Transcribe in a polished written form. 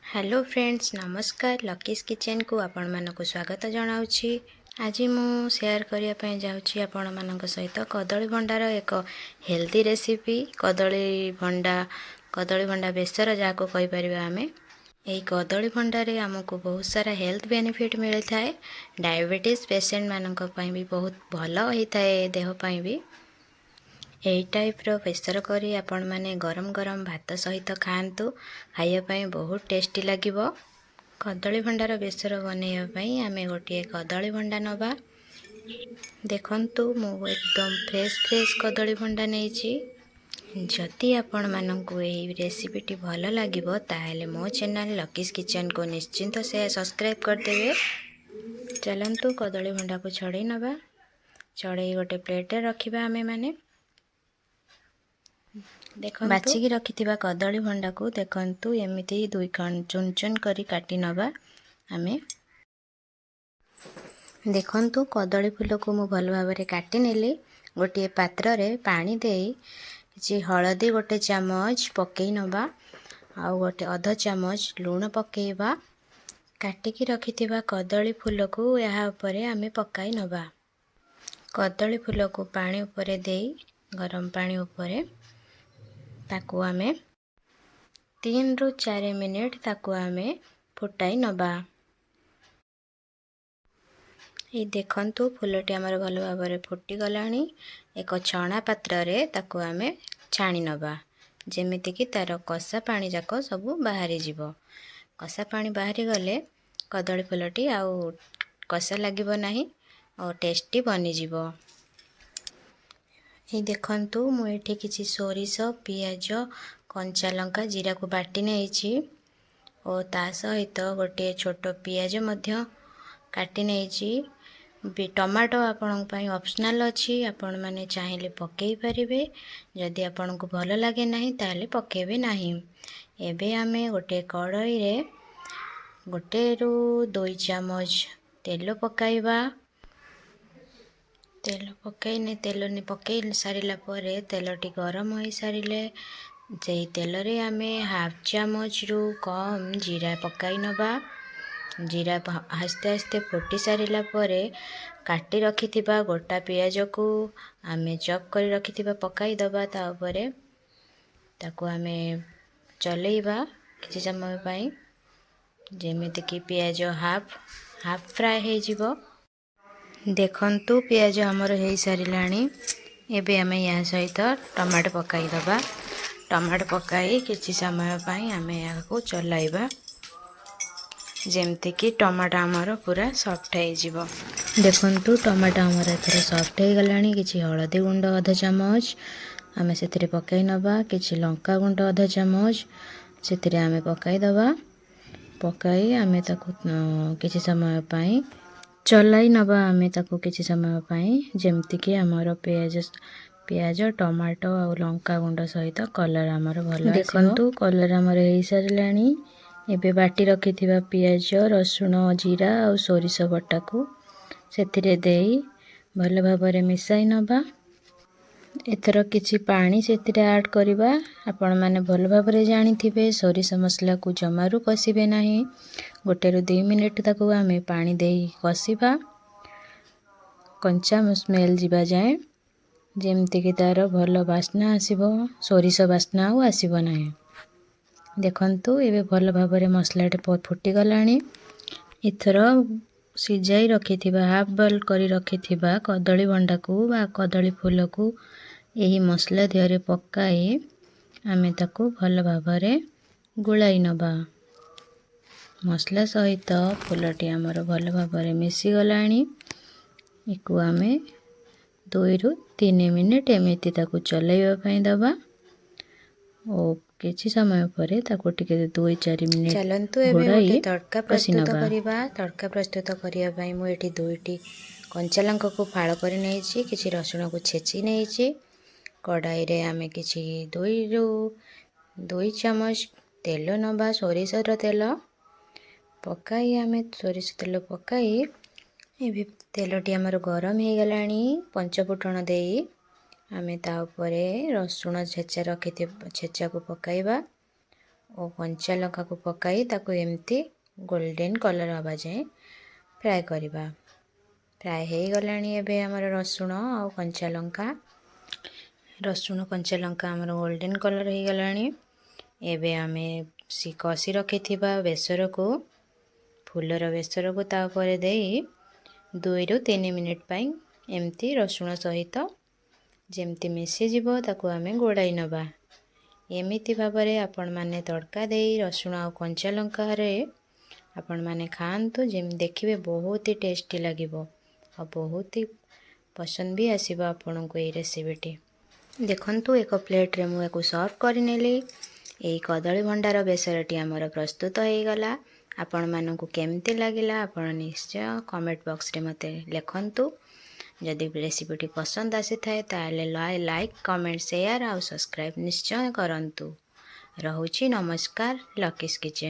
Hello friends नमस्कार Lucky's kitchen को आपण मानक स्वागत जनाऊँगी। आज मु शेयर करने जाऊँगी आपण मान सहित कदली भंडार एक हेल्दी रेसिपी कदली भंडा बेसर जहाँ कहीपर आम यही कदली भंडारे आमको बहुत सारा हेल्थ बेनिफिट मिलता है। डायबिटीज पेशेंट मानक भी बहुत भल होता है देहपाई भी। यही टाइप्र बेसर करी आपण मैंने गरम गरम भात सहित खातु खायापाई बहुत टेस्टी लगे। कदली भंडार बेसर बनवाई आम गोटे कदली भंडा नवा। देखंतु मु एकदम फ्रेश कदली भंडा नहीं। जदि आपण मानकु यही रेसिपीटी भल लगे ताहले मो चैनल लकीज किचन को निश्चिंत से सब्सक्राइब करदेवे। चलंतु कदली भंडा को छड़े नवा। छड़े गोटे प्लेट रखिबा आमे माने बाचिकी रखिथिबा कदली भंडा को देखंतु एमिति दुई खंड चुन चुन करी काटी नबा। आमे देखंतु कदली फूल को मु भल भाबरे काटी नेली। गोटे पात्र रे पानी देई किछि हळदी गोटे चामच पकेई नबा आ गोटे अध चामच लूण पकेइबा। काटिकी रखिथिबा कदली फूल को यहाँ ऊपर आमे पकाई नबा। कदली फूल को पानी ऊपर देई गरम पानी ऊपर ताकू आमे 3 ରୁ 4 मिनिट ताकू आमे फुटाई नबा। ये देखंतु फूलटी आमर भल भाबरे फुटी गलानी। एक छणा पात्र रे ताकू आमे छाणी नबा जेमिति कि तार कसा पानी जाक सब बाहरी जीवो। कसा पानी बाहरी गले कदली फूलटी आउ कसा लागिबो नाही और टेस्टी बनी जीवो। ये देखंतु मु एठी किछि सोरिष पियाज कंचा लंका जीरा को बाटी नेइछि और ता सहित गोटे छोट पियाज मध्य काटी नेइछि। टमाटो आपण पई ऑप्शनल अछि, आपण माने चाहिले पकेई परिबे। जदि आपण को भल लागे नाही ताले पकेबे नाही। एबे आमे गोटे कढ़ाई रे गोटे रु 2 चामच तेल पकाइबा। तेल पकई सारिला परे तेलटी गरम हो सारिले जेई तेल रे आमे हाफ चामच रु कम जीरा पकाई नबा। जीरा आस्ते आस्ते फुटी सारिला परे काटी रखिथिबा गोटा पियाज को आमे चॉप कर रखिथिबा पकाई दबा। ता ऊपर ताकू आमे चलेइबा किछि समय पई जेमिति कि पियाज हाफ फ्राई हे जिवो। देखंतु पियाज हमर हे सारिलाणी। एबे आमे या सहित टमाटो पकाई दबा। टमाटो पकाई किछि समय पई आमे या को चलाइबा जेमति कि टमाटो हमर पूरा सॉफ्ट हे जिवो। देखंतु टमाटो हमर एथरे सॉफ्ट हे गलाणी। किछि हळदी गुंड आधा चामच आमे सेथिरे पकाई नबा। किछि लंका गुंड आधा चामच सेथिरे आमे पकाई दबा। पकाई आमे ताकू किछि समय पई चलाई नबा। आमे ताकू किछि समय पई जेमति कि हमर पियाज टमाटो और लंका गुंड सहित कलर हमर भल देखंतु कलर हमर हे सारलाणी। एबे बाटी रखिथिबा पियाज रसुण जीरा और सोरिष बटा को सेथिरे देई भल भाबरे मिसाई नबा। एथर किछि पानी सेथिरे ऐड करिबा। आपण माने भल भाबरे जानि थिबे सोरिष मसला को जमारू कसिबे नाही। गोटे रु 2 मिनिट ताकू आमे पानी देई कसिबा कंचा स्मेल जीवा जाए जेमति कि तार भल बास्ना आसीबो। सोरिष बास्ना आउ आसीबो नाही। देखंतु एबे भल भाबरे मसलाटे फुटी गलाणी। इथर सिजाई रखिथिबा हाफ बॉयल करी रखिथिबा कदली भंडा को बा कदली फूल को यही मसला दिहरे पकाई आमे ताकू भल भाबरे गुलाई नबा। मसला सहित फूलटी आमर भल भाबरे मिसी गलाणी। इको आमे 2 ରୁ 3 मिनिट एमिति ताकू चलाइबा पई दबा ओ किछि समय परे ताकू टिके 2-4 मिनिट चलंतु। एबे गोटे तड़का प्रस्तुत करिबा। तड़का प्रस्तुत करिया पई मु एठी 2टी कंचा लंका को फाळ करि नेइछि। किछि रसुण को छेची नेइछि। कढ़ाई रे आमे किछि 2 ରୁ 2 चामच तेल नबा। सोरिषर तेल पकाई आमे सोरिष तेल पकाई एबे तेलटी हमर गरम हे गलाणी। पंचफुटण देई आमे ता ऊपर रसुण छेचा को पकाइबा ଓ କଞ୍ଚା ଲଙ୍କାକୁ ପକାଇ ତାକୁ ଏମିତି ଗୋଲ୍ଡେନ୍ କଲର୍ ହେବା ଯାଏଁ ଫ୍ରାଏ କରିବା। ଫ୍ରାଏ ହେଇଗଲାଣି ଏବେ ଆମର ରସୁଣ ଆଉ କଞ୍ଚା ଲଙ୍କା। ରସୁଣ କଞ୍ଚା ଲଙ୍କା ଆମର ଗୋଲ୍ଡେନ୍ କଲର୍ ହେଇଗଲାଣି। ଏବେ ଆମେ କଷି ରଖିଥିବା ବେସରକୁ ଫୁଲର ବେସରକୁ ତା ଉପରେ ଦେଇ 2 ରୁ 3 ମିନିଟ୍ ପାଇଁ ଏମିତି ରସୁଣ ସହିତ ଯେମିତି ମିଶିଯିବ ତାକୁ ଆମେ ଗୋଳାଇ ନେବା। ଏମିତି ଭାବରେ ଆପଣମାନେ ତଡ଼କା ଦେଇ ରସୁଣ ଆଉ କଞ୍ଚା ଲଙ୍କାରେ ଆପଣମାନେ ଖାଆନ୍ତୁ, ଯେମିତି ଦେଖିବେ ବହୁତ ହି ଟେଷ୍ଟି ଲାଗିବ ଆଉ ବହୁତ ହି ପସନ୍ଦ ବି ଆସିବ ଆପଣଙ୍କୁ ଏଇ ରେସିପିଟି। ଦେଖନ୍ତୁ ଏକ ପ୍ଲେଟ୍ରେ ମୁଁ ୟାକୁ ସର୍ଭ କରିନେଲି। ଏଇ କଦଳୀ ଭଣ୍ଡାର ବେସରଟି ଆମର ପ୍ରସ୍ତୁତ ହେଇଗଲା। ଆପଣମାନଙ୍କୁ କେମିତି ଲାଗିଲା ଆପଣ ନିଶ୍ଚୟ କମେଣ୍ଟ ବକ୍ସରେ ମୋତେ ଲେଖନ୍ତୁ। ଯଦି ରେସିପିଟି ପସନ୍ଦ ଆସିଥାଏ ତାହେଲେ ଲାଇକ୍, କମେଣ୍ଟ, ସେୟାର ଆଉ ସବସ୍କ୍ରାଇବ୍ ନିଶ୍ଚୟ କରନ୍ତୁ। ରହୁଛି ନମସ୍କାର। ଲକିସ୍ କିଚେନ୍।